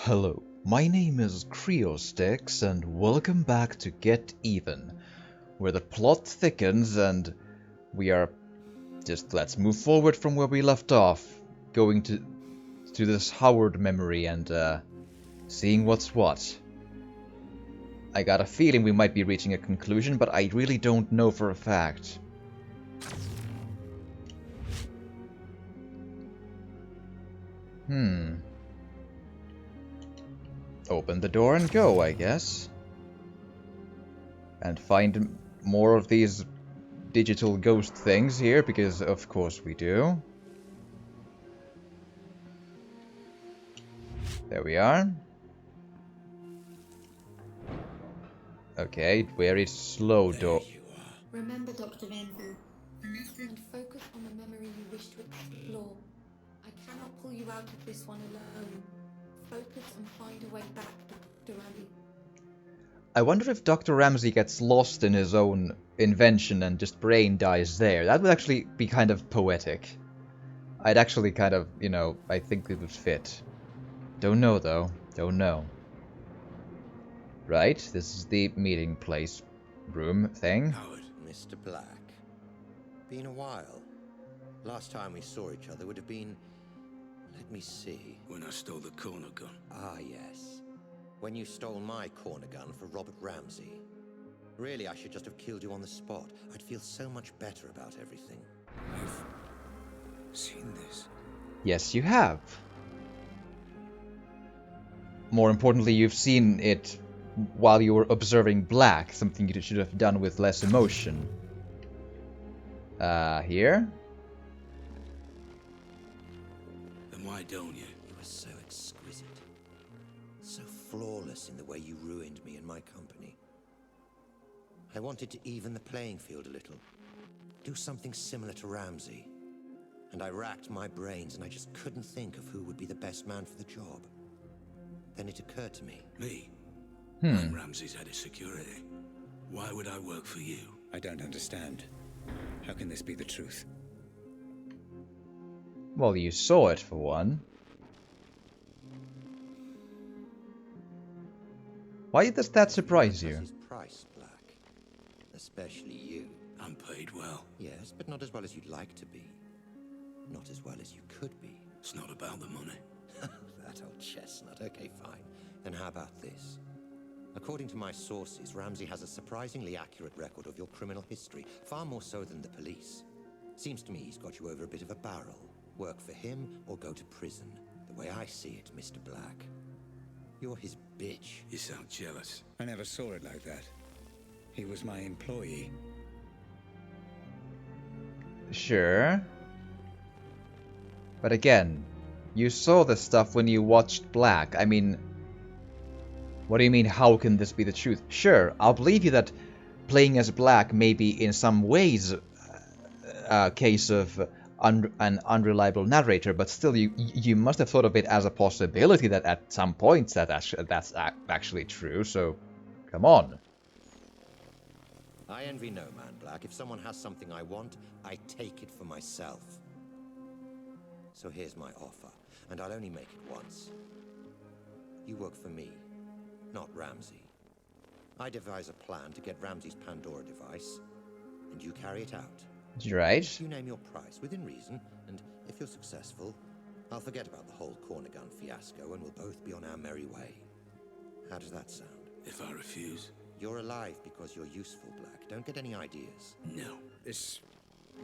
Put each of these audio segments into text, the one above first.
Hello, my name is Creostix and welcome back to Get Even, where the plot thickens and let's move forward from where we left off, going to this Howard memory and seeing what's what. I got a feeling we might be reaching a conclusion, but I really don't know for a fact. Open the door and go, I guess. And find more of these digital ghost things here, because of course we do. There we are. Okay, very slow door. Remember, Dr. Ramsey, and focus on the memory you wish to explore. I cannot pull you out of this one alone. Focus and find a way back, Dr. Ramsey. I wonder if Dr. Ramsey gets lost in his own invention and just brain dies there. That would actually be kind of poetic. I'd actually kind of, I think it would fit. Don't know though. Don't know. Right, this is the meeting place room thing. Howard. Mr. Black. Been a while. Last time we saw each other would have been... Let me see. When I stole the corner gun. Ah, yes. When you stole my corner gun for Robert Ramsey. Really, I should just have killed you on the spot. I'd feel so much better about everything. I've seen this. Yes, you have. More importantly, you've seen it while you were observing Black, something you should have done with less emotion. Here? Then why don't you? You were so exquisite. So flawless in the way you ruined me and my company. I wanted to even the playing field a little. Do something similar to Ramsey. And I racked my brains and I just couldn't think of who would be the best man for the job. Then it occurred to me. Me? I'm Ramsey's head of security. Why would I work for you? I don't understand. How can this be the truth? Well, you saw it for one. Why does that surprise you? His price, Black. Especially you. I'm paid well. Yes, but not as well as you'd like to be. Not as well as you could be. It's not about the money. That old chestnut. Okay, fine. Then how about this? According to my sources, Ramsey has a surprisingly accurate record of your criminal history, far more so than the police. Seems to me he's got you over a bit of a barrel. Work for him or go to prison. The way I see it, Mr. Black. You're his bitch. You sound jealous. I never saw it like that. He was my employee. Sure. But again, you saw this stuff when you watched Black. I mean, what do you mean, how can this be the truth? Sure, I'll believe you that playing as Black may be in some ways a case of an unreliable narrator, but still, you must have thought of it as a possibility that at some points that's actually true, so come on. I envy no man, Black. If someone has something I want, I take it for myself. So here's my offer, and I'll only make it once. You work for me, not Ramsey. I devise a plan to get Ramsey's Pandora device, and you carry it out. Right. You name your price, within reason, and if you're successful, I'll forget about the whole corner gun fiasco, and we'll both be on our merry way. How does that sound? If I refuse? You're alive because you're useful, Black. Don't get any ideas. No. This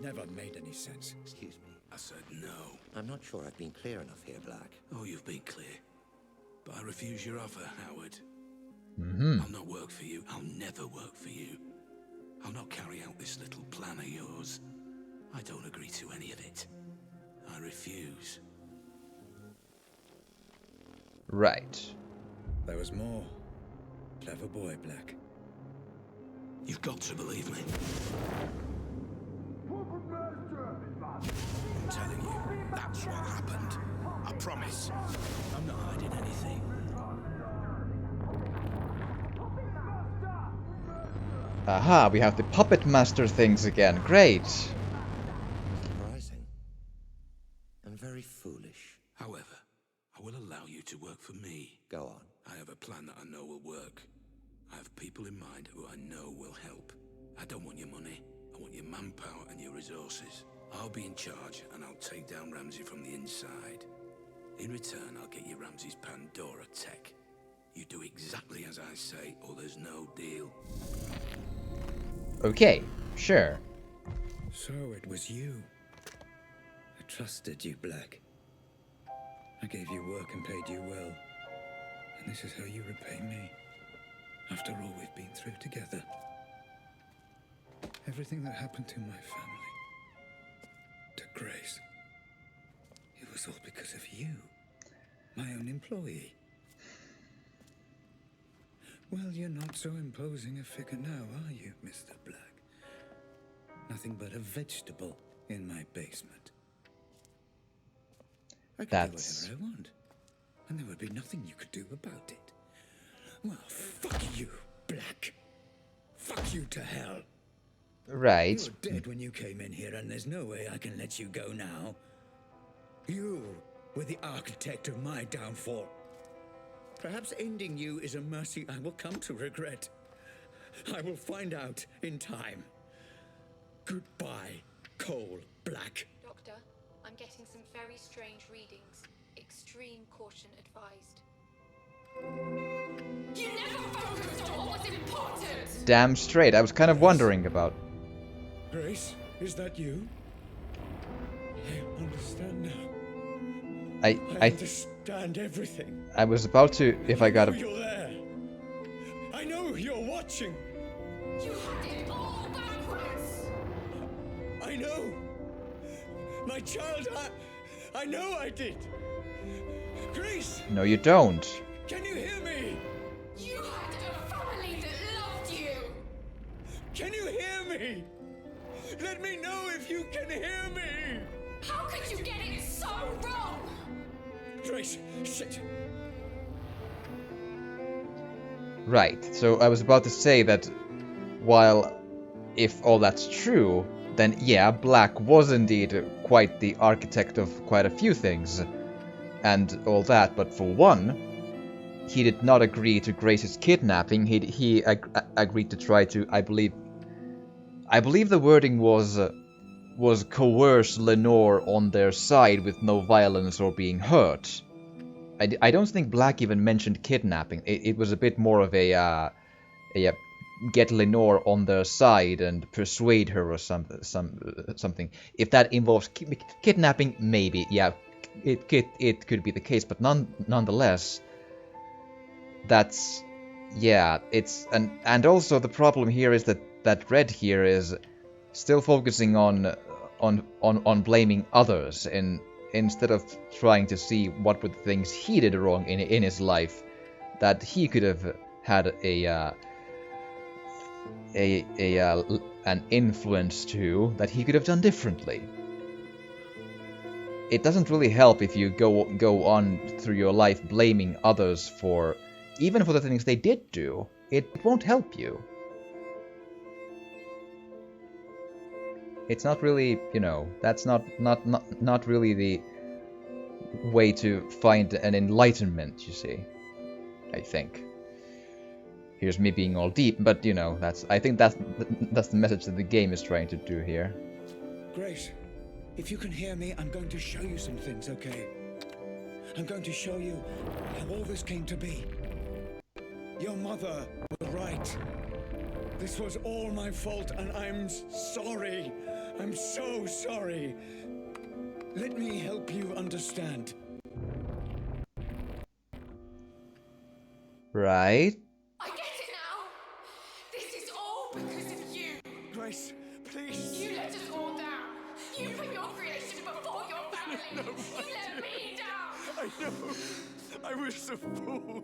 never made any sense. Excuse me. I said no. I'm not sure I've been clear enough here, Black. Oh, you've been clear. But I refuse your offer, Howard. I'll not work for you. I'll never work for you. I'll not carry out this little plan of yours. I don't agree to any of it. I refuse. Right. There was more. Clever boy, Black. You've got to believe me. I'm telling you, that's what happened. I promise. I'm not hiding anything. Aha, we have the Puppet Master things again. Great. Surprising. And very foolish. However, I will allow you to work for me. Go on. I have a plan that I know will work. I have people in mind who I know will help. I don't want your money. I want your manpower and your resources. I'll be in charge and I'll take down Ramsey from the inside. In return, I'll get you Ramsey's Pandora tech. You do exactly as I say, or there's no deal. Okay, sure. So it was you. I trusted you, Black. I gave you work and paid you well. And this is how you repay me. After all we've been through together. Everything that happened to my family. To Grace. It was all because of you. My own employee. Well, you're not so imposing a figure now, are you, Mr. Black? Nothing but a vegetable in my basement. I could do whatever I want, and there would be nothing you could do about it. Well, fuck you, Black. Fuck you to hell. Right. You were dead when you came in here, and there's no way I can let you go now. You were the architect of my downfall. Perhaps ending you is a mercy I will come to regret. I will find out in time. Goodbye, Cole Black. Doctor, I'm getting some very strange readings. Extreme caution advised. You never focused on what was important! Damn straight. I was kind of wondering about... Grace, is that you? I understand now. I understand everything. I was about to, if I got a... You're there. I know you're watching. You had it all backwards! I know. My child, I know I did. Grace, No, you don't. can you hear me? You had a family that loved you! Can you hear me? Let me know if you can hear me. How could you get it so wrong? Grace, shit. Right, so I was about to say that while if all that's true, then yeah, Black was indeed quite the architect of quite a few things and all that, but for one, he did not agree to Grace's kidnapping. He agreed to try to, I believe the wording was coerce Lenore on their side with no violence or being hurt. I don't think Black even mentioned kidnapping. It was a bit more of a get Lenore on their side and persuade her or something. If that involves kidnapping, maybe, yeah, it could be the case. But nonetheless, that's, yeah, it's and also the problem here is that Red here is still focusing on blaming others instead of trying to see what were the things he did wrong in his life that he could have had an influence to, that he could have done differently. It doesn't really help if you go on through your life blaming others for even for the things they did do. It won't help you. It's not really, you know, that's not really the way to find an enlightenment, you see. I think. Here's me being all deep, but you know, I think that's the message that the game is trying to do here. Grace, if you can hear me, I'm going to show you some things, okay? I'm going to show you how all this came to be. Your mother was right. This was all my fault, and I'm sorry. I'm so sorry. Let me help you understand. Right? I get it now! This is all because of you! Grace, please. You let us all down! You put your creation before your family! You let me down! I know. I was a fool.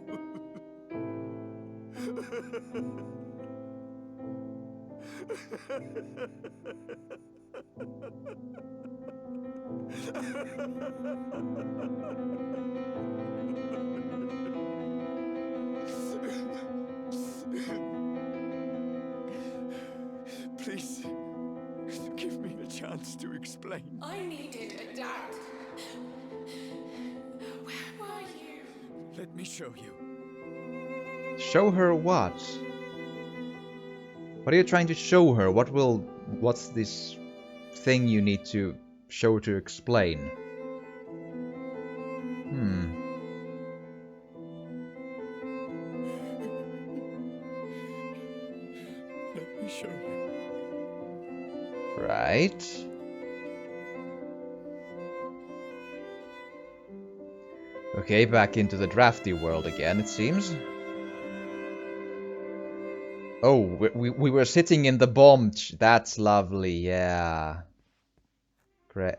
Please, give me a chance to explain. I needed a dad. Where were you? Let me show you. Show her what? What are you trying to show her? What's this thing you need to show to explain? Let me show you. Right. Okay, back into the drafty world again, it seems. Oh, we were sitting in the bomb. That's lovely, yeah. Great.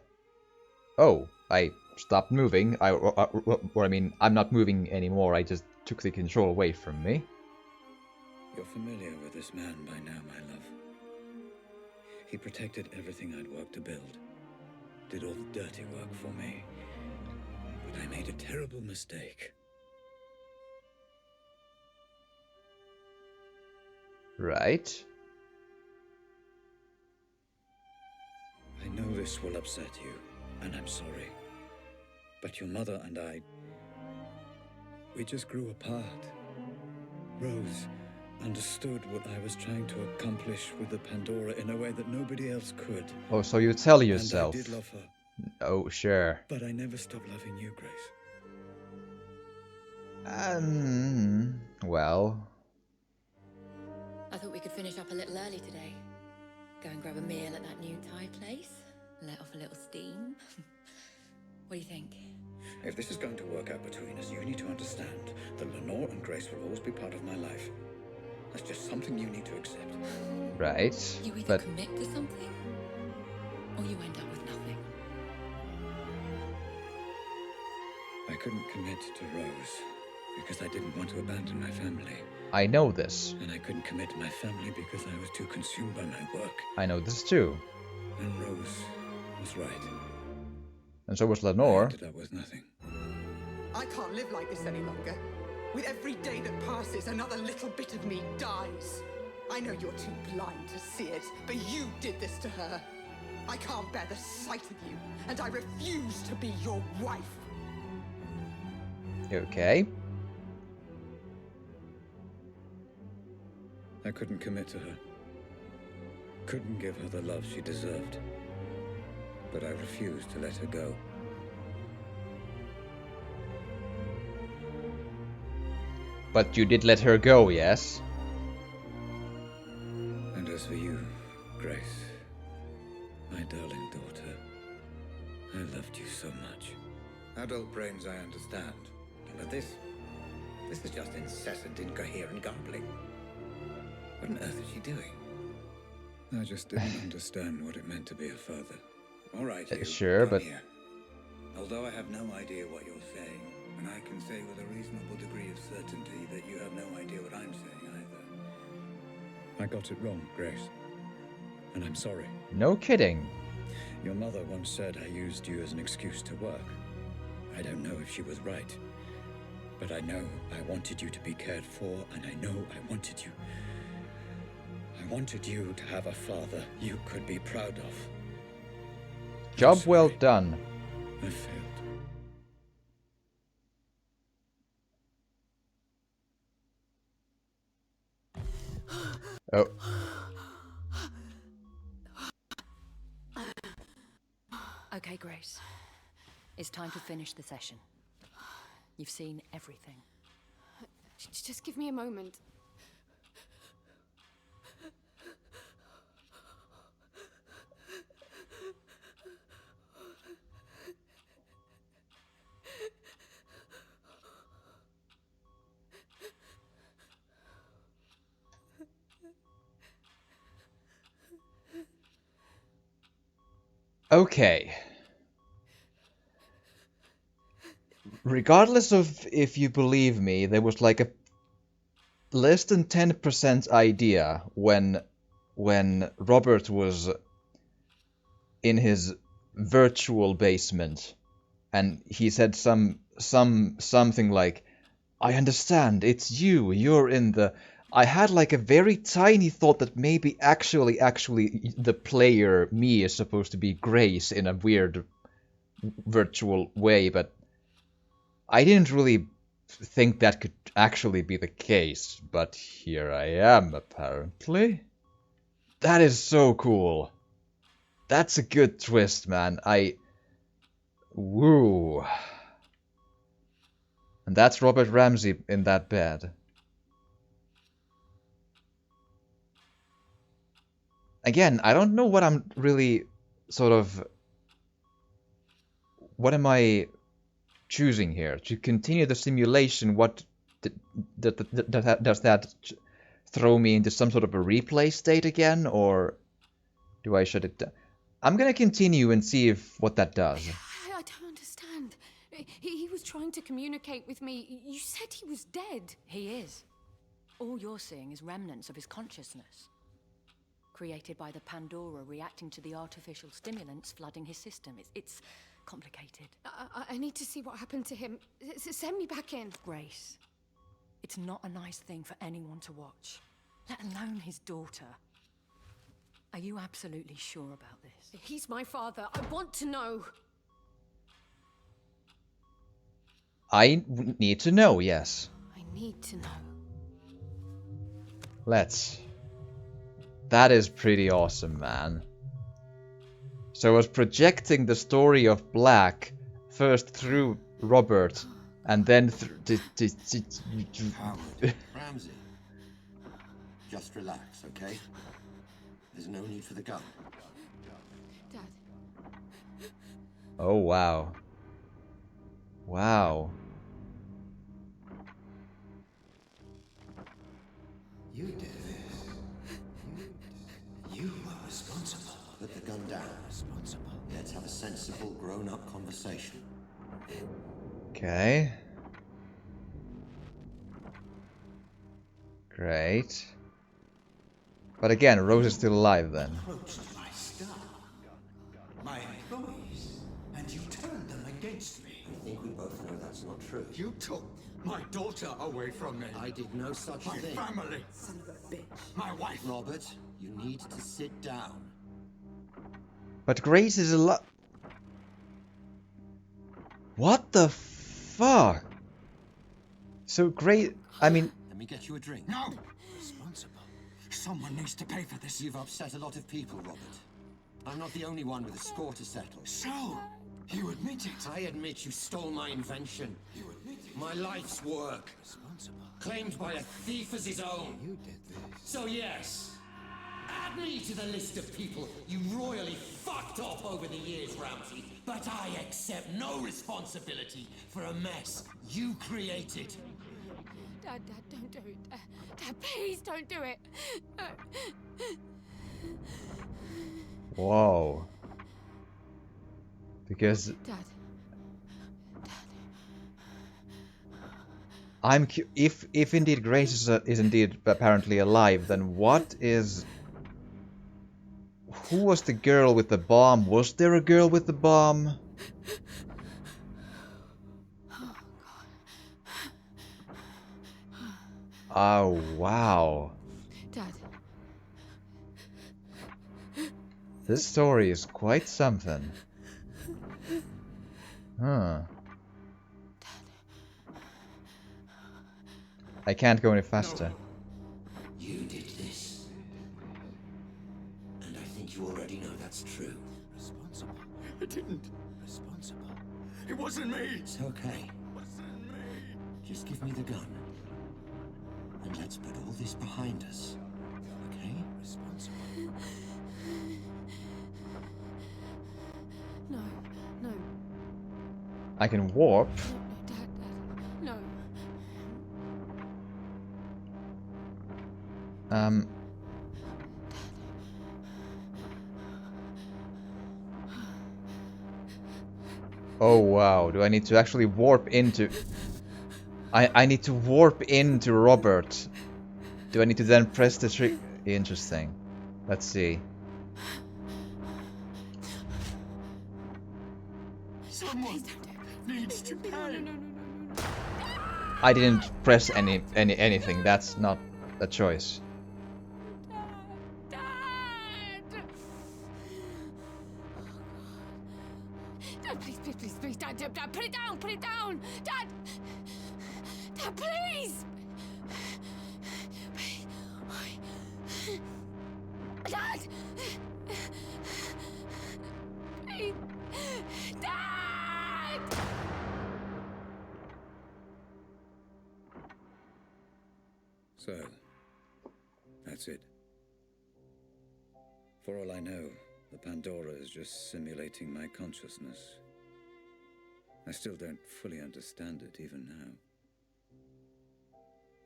Oh, I stopped moving. Or I mean, I'm not moving anymore. I just took the control away from me. You're familiar with this man by now, my love. He protected everything I'd worked to build. Did all the dirty work for me. But I made a terrible mistake. Right. I know this will upset you, and I'm sorry. But your mother and I, we just grew apart. Rose understood what I was trying to accomplish with the Pandora in a way that nobody else could. Oh, so you tell yourself. And I did love her. Oh, sure. But I never stopped loving you, Grace. Well. I thought we could finish up a little early today. Go and grab a meal at that new Thai place. Let off a little steam. What do you think? If this is going to work out between us, you need to understand that Lenore and Grace will always be part of my life. That's just something you need to accept. Right. You either But commit to something, or you end up with nothing. I couldn't commit to Rose because I didn't want to abandon my family. I know this. And I couldn't commit to my family because I was too consumed by my work. I know this too. And Rose was right. And so was I Lenore. ended up with nothing. I can't live like this any longer. With every day that passes, another little bit of me dies. I know you're too blind to see it, but you did this to her. I can't bear the sight of you, and I refuse to be your wife. Okay. I couldn't commit to her. Couldn't give her the love she deserved. But I refused to let her go. But you did let her go, yes? And as for you, Grace, my darling daughter, I loved you so much. Adult brains I understand, but this is just incessant, incoherent gambling. What on earth is she doing? I just didn't understand what it meant to be a father. All right, you, Sure, come but here. Although I have no idea what you're saying, and I can say with a reasonable degree of certainty that you have no idea what I'm saying either. I got it wrong, Grace. And I'm sorry. no kidding. Your mother once said I used you as an excuse to work. I don't know if she was right. But I know I wanted you to be cared for, and I know I wanted you. I wanted you to have a father you could be proud of. Job I'm well sorry. done. I failed. Oh, Okay, Grace. It's time to finish the session. You've seen everything. Just give me a moment. okay. Regardless of if you believe me, there was like a less than 10% idea when Robert was in his virtual basement and he said something like, I understand, it's you, you're in the... I had like a very tiny thought that maybe actually the player, me, is supposed to be Grace in a weird virtual way, but I didn't really think that could actually be the case, but here I am, apparently. That is so cool. That's a good twist, man. Woo. And that's Robert Ramsey in that bed. Again, I don't know what I'm really sort of... What am I choosing here? To continue the simulation, what does that throw me into some sort of a replay state again, or do I shut it down? I'm gonna continue and see what that does. I don't understand. He was trying to communicate with me. You said he was dead. He is. All you're seeing is remnants of his consciousness, created by the Pandora reacting to the artificial stimulants flooding his system. It's complicated. I need to see what happened to him. Send me back in. Grace, it's not a nice thing for anyone to watch, let alone his daughter. Are you absolutely sure about this? He's my father. I want to know. I need to know, yes. I need to know. Let's. That is pretty awesome, man. So I was projecting the story of Black first through Robert, and then Howard, Ramsey, just relax, okay? There's no need for the gun. Dad. Oh, wow. Wow. You did this. You were responsible. Put the gun down. Responsible. Let's have a sensible, grown-up conversation. Okay. Great. But again, Rose is still alive then. Approached my staff, my employees, and you turned them against me. I think we both know that's not true. You took my daughter away from me. I did no such My thing. family. Son of a bitch. My wife. Robert, you need to sit down. But Grace is alive. What the fuck? So Grace, I mean, Let me get you a drink. No! Responsible. Someone needs to pay for this. You've upset a lot of people, Robert. I'm not the only one with a score to settle. So, you admit it. I admit you stole my invention. You admit it. My life's work. Responsible. Claimed by a thief as his own. You did this. So yes, add me to the list of people you royally fucked up over the years, Ramsey. But I accept no responsibility for a mess you created. Dad, don't do it. Dad, please don't do it. whoa. Because Dad. I'm if indeed Grace is indeed apparently alive, then what is... Who was the girl with the bomb? Was there a girl with the bomb? Oh, wow. Dad. This story is quite something. Huh. I can't go any faster. You did this. And I think you already know that's true. Responsible. I didn't. Responsible. It wasn't me. It's okay. It wasn't me. Just give me the gun. And let's put all this behind us. Okay? Responsible. No. I can warp. Dad. No. Oh wow, do I need to actually warp into... I need to warp into Robert. Do I need to then press the trigger? Interesting. Let's see. Someone needs to pay. No. I didn't press anything. That's not a choice. Dad. Dad, please, Dad, put it down, Dad. Dad! Please. Dad! So, that's it. For all I know, the Pandora is just simulating my consciousness. I still don't fully understand it even now.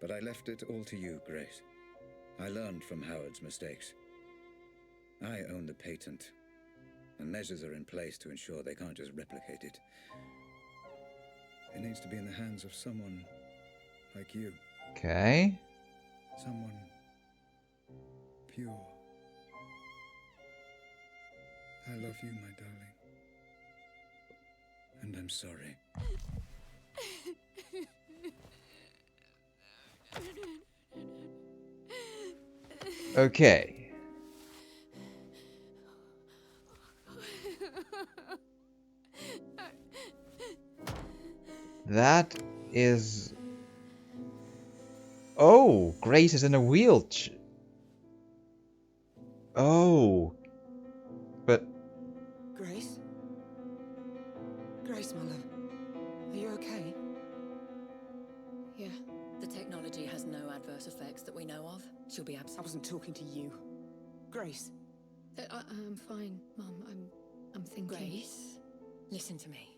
But I left it all to you, Grace. I learned from Howard's mistakes. I own the patent, and measures are in place to ensure they can't just replicate it. It needs to be in the hands of someone like you. Okay. Someone pure. I love you, my darling. And I'm sorry. Okay. That is... Oh, Grace is in a wheelchair. Oh. But... Grace? Grace, my love. Are you okay? Yeah. The technology has no adverse effects that we know of. She'll be I absolutely... wasn't talking to you. Grace. I'm fine, Mum. I'm thinking. Grace, listen to me.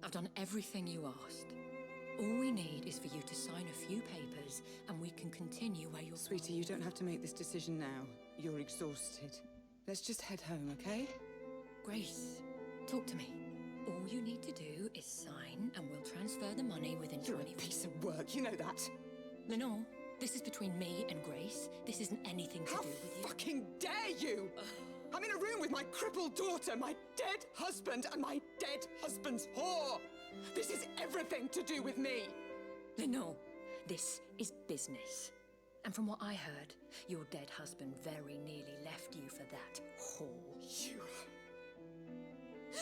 I've done everything you asked. All we need is for you to sign a few papers, and we can continue where you're... Sweetie, you don't have to make this decision now. You're exhausted. Let's just head home, okay? Grace, talk to me. All you need to do is sign, and we'll transfer the money within You're 20 a piece of work, you know that. Lenore, this is between me and Grace. This isn't anything to How do with you. fucking dare you! I'm in a room with my crippled daughter, my dead husband, and my dead husband's whore! This is everything to do with me! Lenore, this is business. And from what I heard, your dead husband very nearly left you for that whore. You...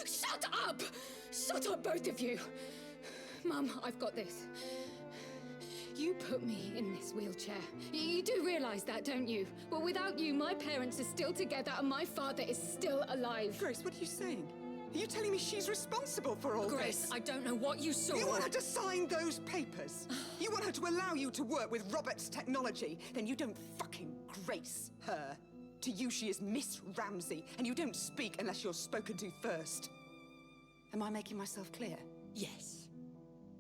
Shut up! Shut up, both of you! Mum, I've got this. You put me in this wheelchair. You do realize that, don't you? Well, without you, my parents are still together and my father is still alive. Grace, what are you saying? Are you telling me she's responsible for all Grace, this? I don't know what you saw. You want her to sign those papers? You want her to allow you to work with Robert's technology? Then you don't fucking grace her. To you, she is Miss Ramsey, and you don't speak unless you're spoken to first. Am I making myself clear? Yes.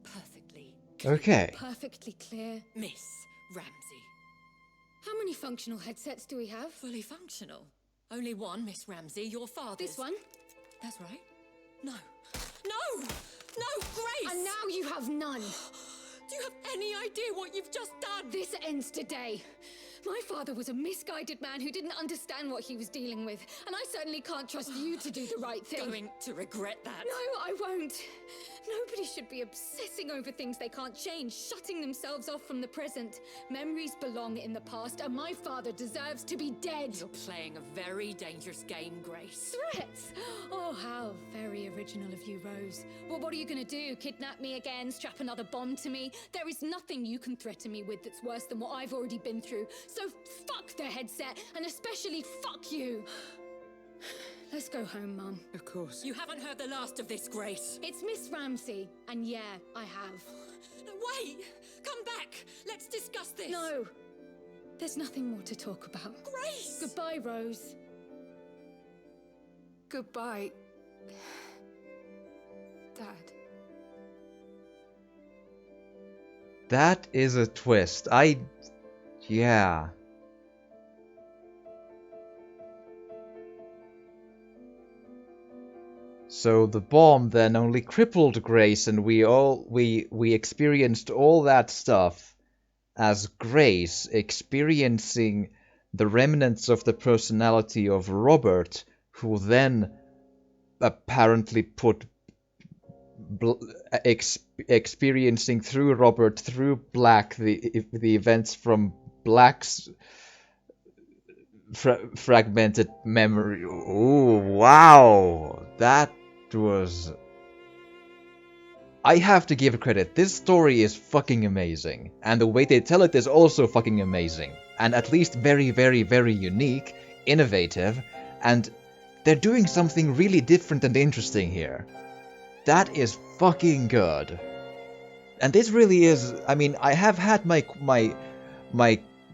Perfectly. Okay. Perfectly clear. Miss Ramsey. How many functional headsets do we have? Fully functional. Only one, Miss Ramsey, your father's. This one? That's right. No. No! No, Grace! And now you have none. Do you have any idea what you've just done? This ends today. My father was a misguided man who didn't understand what he was dealing with, and I certainly can't trust you to do the right thing. Going to regret that. No, I won't. Nobody should be obsessing over things they can't change, shutting themselves off from the present. Memories belong in the past, and my father deserves to be dead. You're playing a very dangerous game, Grace. Threats? Oh, how very original of you, Rose. Well, what are you gonna do? Kidnap me again? Strap another bomb to me? There is nothing you can threaten me with that's worse than what I've already been through. So fuck the headset, and especially fuck you. Let's go home, Mum. Of course. You haven't heard the last of this, Grace. It's Miss Ramsey, and yeah, I have. No, wait! Come back! Let's discuss this! No, there's nothing more to talk about. Grace! Goodbye, Rose. Goodbye, Dad. That is a twist. Yeah. So the bomb then only crippled Grace, and we experienced all that stuff as Grace experiencing the remnants of the personality of Robert, who then apparently put experiencing through Robert, through Black, the events from Black's fragmented memory. Oh, wow. That was... I have to give credit. This story is fucking amazing. And the way they tell it is also fucking amazing. And at least very, very, very unique innovative, and they're doing something really different and interesting here. That is fucking good. And this really is, I mean, I have had my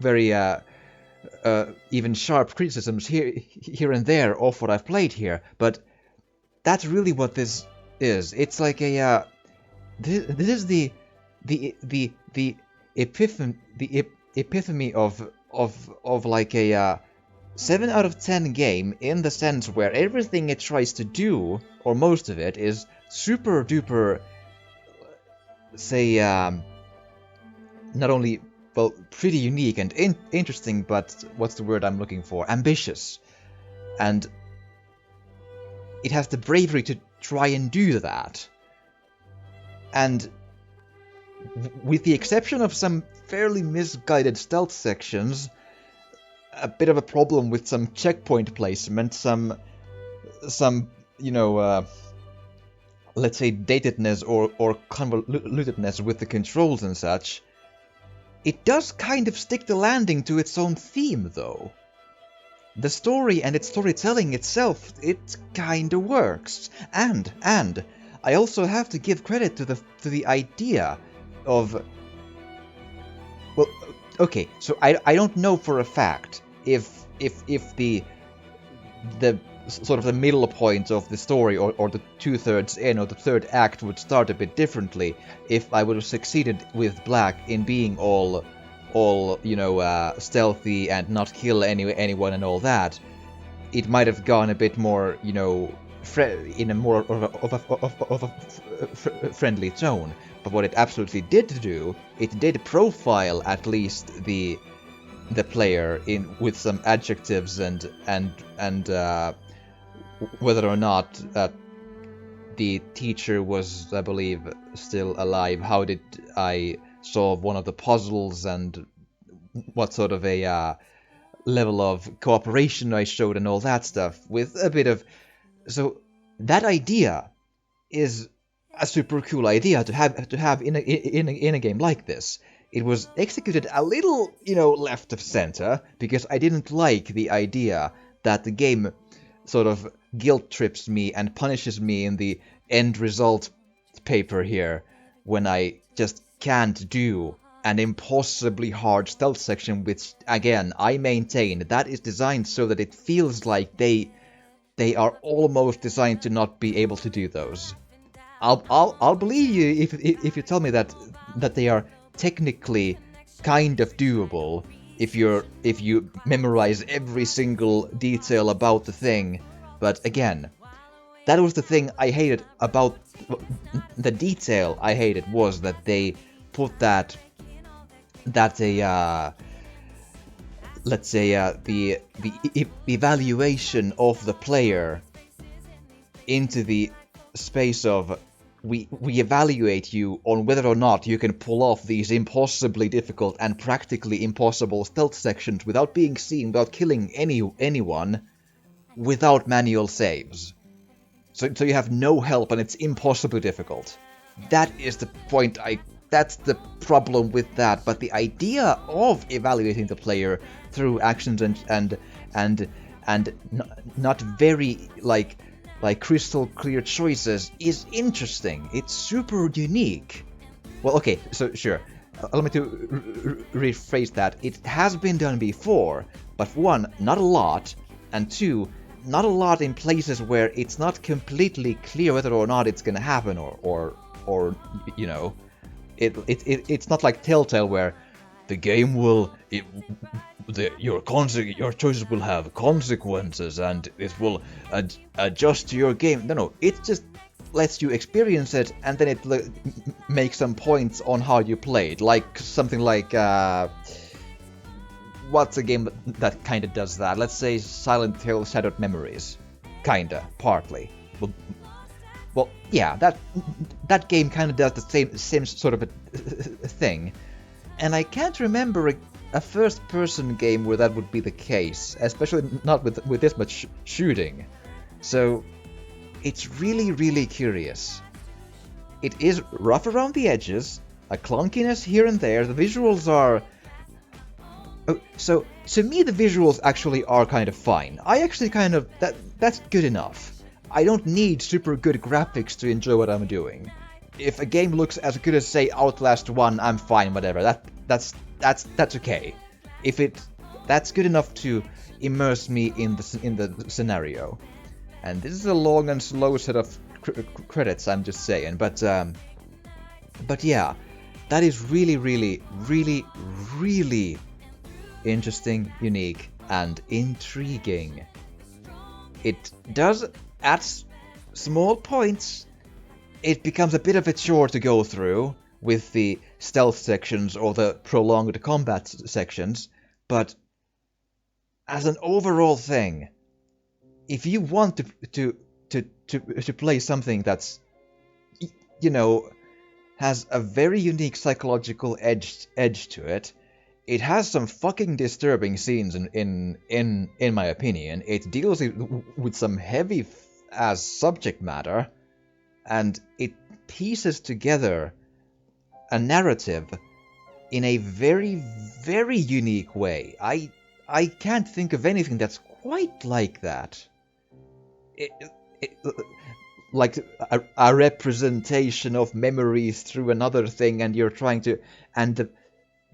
very even sharp criticisms here and there of what I've played here, but that's really what this is. It's like a this is the epitome of like a 7 out of 10 game, in the sense where everything it tries to do, or most of it, is super duper, say, not only, well, pretty unique and interesting, but what's the word I'm looking for? Ambitious. And it has the bravery to try and do that. And with the exception of some fairly misguided stealth sections, a bit of a problem with some checkpoint placement, some you know, let's say datedness or convolutedness with the controls and such, it does kind of stick the landing to its own theme, though. The story and its storytelling itself, it kinda works. And I also have to give credit to the idea of... Well, okay, so I don't know for a fact if the sort of the middle point of the story, or the 2/3 in, or the third act would start a bit differently if I would have succeeded with Black in being all you know, stealthy and not kill anyone and all that. It might have gone a bit more, you know, in a more of a friendly tone. But what it absolutely did do, it did profile at least the player in with some adjectives and whether or not the teacher was, I believe, still alive. How did I solve one of the puzzles, and what sort of a level of cooperation I showed and all that stuff, with a bit of... So that idea is a super cool idea to have in a game like this. It was executed a little, you know, left of center, because I didn't like the idea that the game sort of guilt trips me and punishes me in the end result paper here when I just can't do an impossibly hard stealth section, which, again, I maintain that is designed so that it feels like they are almost designed to not be able to do those. I'll believe you if you tell me that they are technically kind of doable if you memorize every single detail about the thing. But again, that was the thing I hated about the detail. I hated was that they put that let's say the evaluation of the player into the space of we evaluate you on whether or not you can pull off these impossibly difficult and practically impossible stealth sections without being seen, without killing anyone, without manual saves. So you have no help and it's impossibly difficult. That is the point. That's the problem with that. But the idea of evaluating the player through actions and not very like crystal clear choices is interesting. It's super unique. Well, okay, so sure. Allow me to rephrase that. It has been done before, but one, not a lot, and two, not a lot in places where it's not completely clear whether or not it's gonna happen, or you know, it's not like Telltale where the game will your choices will have consequences and it will adjust to your game. No, it just lets you experience it, and then it makes some points on how you played, like something like what's a game that kind of does that? Let's say Silent Hill: Shattered Memories, kinda, partly. Well, yeah, that game kind of does the same sort of a thing, and I can't remember a first-person game where that would be the case, especially not with this much shooting. So it's really, really curious. It is rough around the edges, a clunkiness here and there. The visuals are Oh, so to me the visuals actually are kind of fine. I actually kind of that's good enough. I don't need super good graphics to enjoy what I'm doing. If a game looks as good as say Outlast 1, I'm fine, whatever. That's okay. If that's good enough to immerse me in the scenario. And this is a long and slow set of credits, I'm just saying. But yeah, that is really, really, really, really interesting, unique, and intriguing. It does, at small points, it becomes a bit of a chore to go through with the stealth sections or the prolonged combat sections, but as an overall thing, if you want to play something that's, you know, has a very unique psychological edge to it, it has some fucking disturbing scenes in my opinion. It deals with some heavy as subject matter, and it pieces together a narrative in a very, very unique way. I can't think of anything that's quite like that. It, like a representation of memories through another thing, and you're trying to, and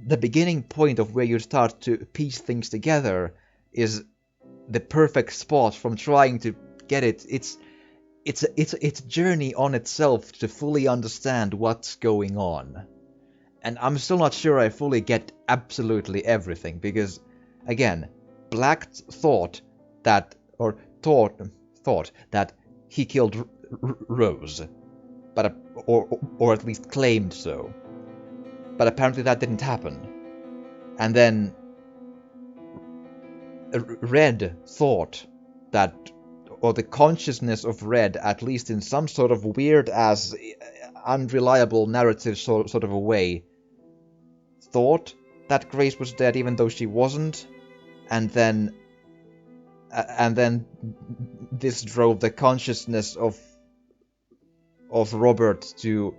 the beginning point of where you start to piece things together is the perfect spot from trying to get it. It's a journey on itself to fully understand what's going on. And I'm still not sure I fully get absolutely everything, because, again, Black thought that he killed Rose, but or at least claimed so. But apparently that didn't happen. And then Red thought that, or the consciousness of Red, at least in some sort of weird as unreliable narrative sort of a way, thought that Grace was dead even though she wasn't. And then this drove the consciousness of Robert to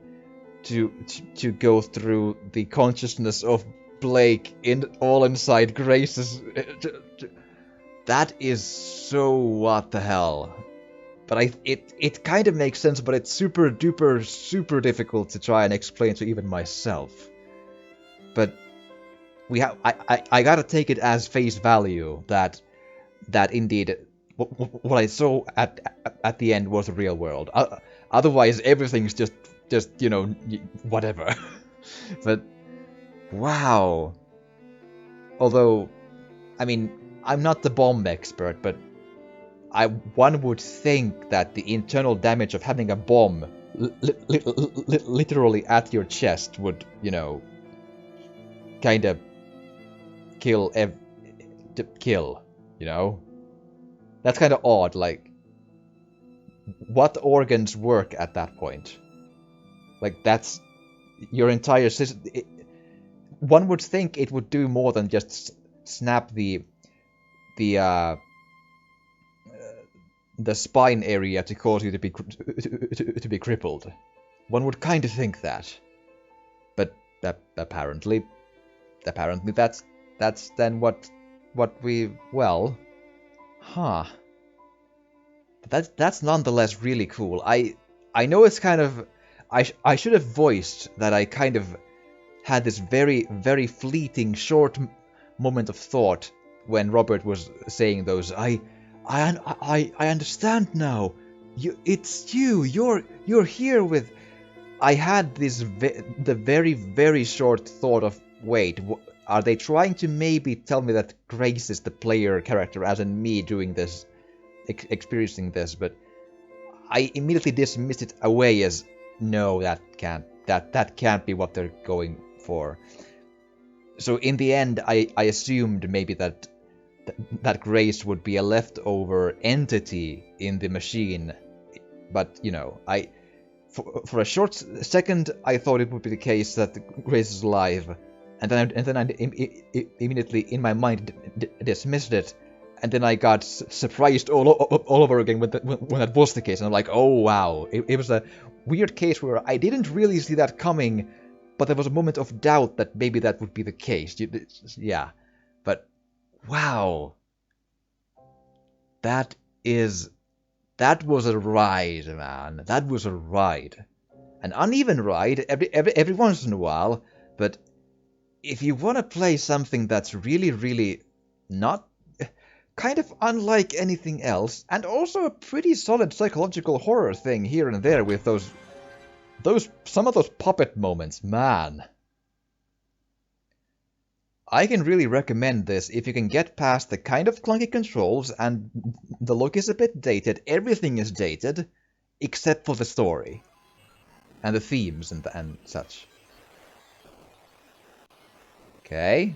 go through the consciousness of Blake all inside Grace's. That is so what the hell. But it kind of makes sense, but it's super duper super difficult to try and explain to even myself. But I gotta take it as face value that indeed what I saw at the end was the real world. Otherwise, everything's just you know, whatever. But wow. Although, I mean, I'm not the bomb expert, but one would think that the internal damage of having a bomb literally at your chest would, you know, kind of kill, you know? That's kind of odd, like, what organs work at that point? Like, that's your entire system. One would think it would do more than just snap the spine area to cause you to be crippled. One would kind of think that, but apparently that's then what we, well, huh. That's nonetheless really cool. I know it's kind of, I should have voiced that I kind of had this very, very fleeting short moment of thought when Robert was saying those. I understand now. It's you. You're here with. I had this the very, very short thought of, wait, are they trying to maybe tell me that Grace is the player character, as in me doing this, experiencing this? But I immediately dismissed it away as, no, that can't be what they're going for. So in the end, I assumed maybe that Grace would be a leftover entity in the machine. But, you know, for a short second, I thought it would be the case that Grace is alive, and then I immediately in my mind dismissed it, and then I got surprised all over again when that was the case, and I'm like, oh wow, it was a weird case where I didn't really see that coming, but there was a moment of doubt that maybe that would be the case. Yeah, Wow. That was a ride, man. That was a ride. An uneven ride every once in a while, but if you want to play something that's really, really not kind of unlike anything else, and also a pretty solid psychological horror thing here and there with some of those puppet moments, man. I can really recommend this if you can get past the kind of clunky controls, and the look is a bit dated. Everything is dated, except for the story and the themes and such. Okay.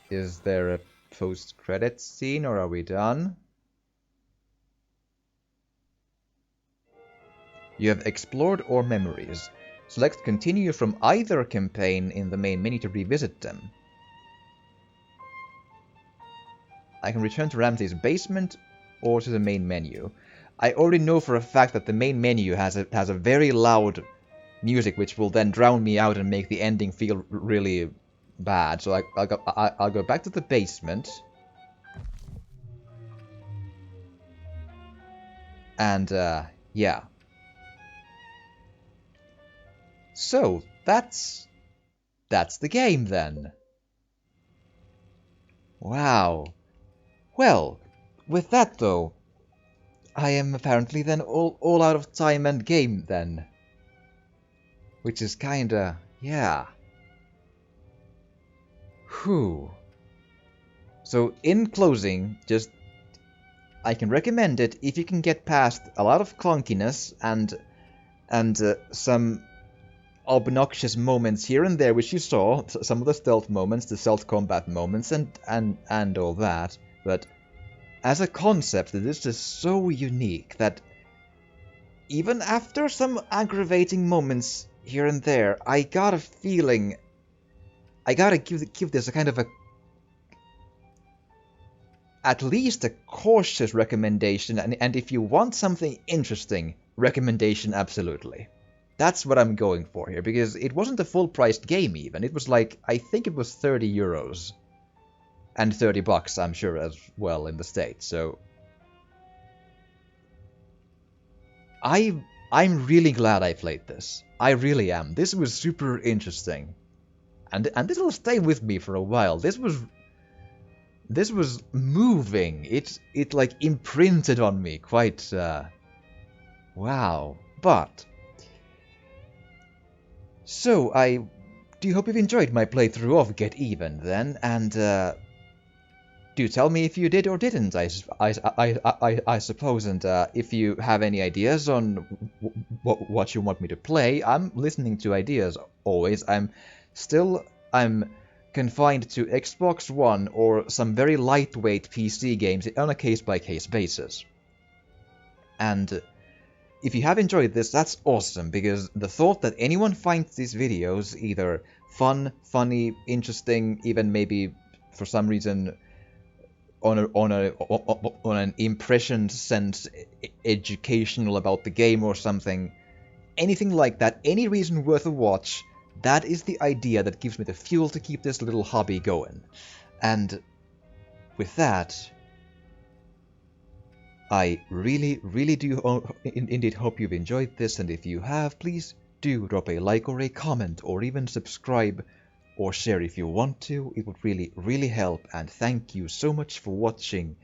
Is there a post-credits scene, or are we done? You have explored all memories. Select continue from either campaign in the main menu to revisit them. I can return to Ramsey's basement or to the main menu. I already know for a fact that the main menu has a very loud music, which will then drown me out and make the ending feel really bad. So I'll go back to the basement. And, yeah. So, that's the game then. Wow. Well, with that though, I am apparently then all out of time and game then. Which is kinda, yeah. Whew. So in closing, just I can recommend it if you can get past a lot of clunkiness and some obnoxious moments here and there, which you saw, some of the stealth moments, the stealth combat moments, and all that. But as a concept, this is so unique that even after some aggravating moments here and there, I got a feeling I gotta give this a kind of a at least a cautious recommendation, and if you want something interesting, recommendation absolutely. That's what I'm going for here, because it wasn't a full-priced game even. It was like, I think it was 30 euros. And 30 bucks, I'm sure, as well, in the States, so... I'm really glad I played this. I really am. This was super interesting. And this will stay with me for a while. This was moving. It like imprinted on me quite, wow. But... So, I do hope you've enjoyed my playthrough of Get Even, then, and, do tell me if you did or didn't, I suppose, and, if you have any ideas on what you want me to play, I'm listening to ideas, always. I'm confined to Xbox One or some very lightweight PC games on a case-by-case basis. And... if you have enjoyed this, that's awesome, because the thought that anyone finds these videos either fun, funny, interesting, even maybe for some reason on an impression sense educational about the game or something, anything like that, any reason worth a watch, that is the idea that gives me the fuel to keep this little hobby going. And with that... I really, really do indeed hope you've enjoyed this, and if you have, please do drop a like or a comment, or even subscribe or share if you want to. It would really, really help, and thank you so much for watching,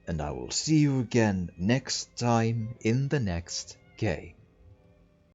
and I will see you again next time in the next game.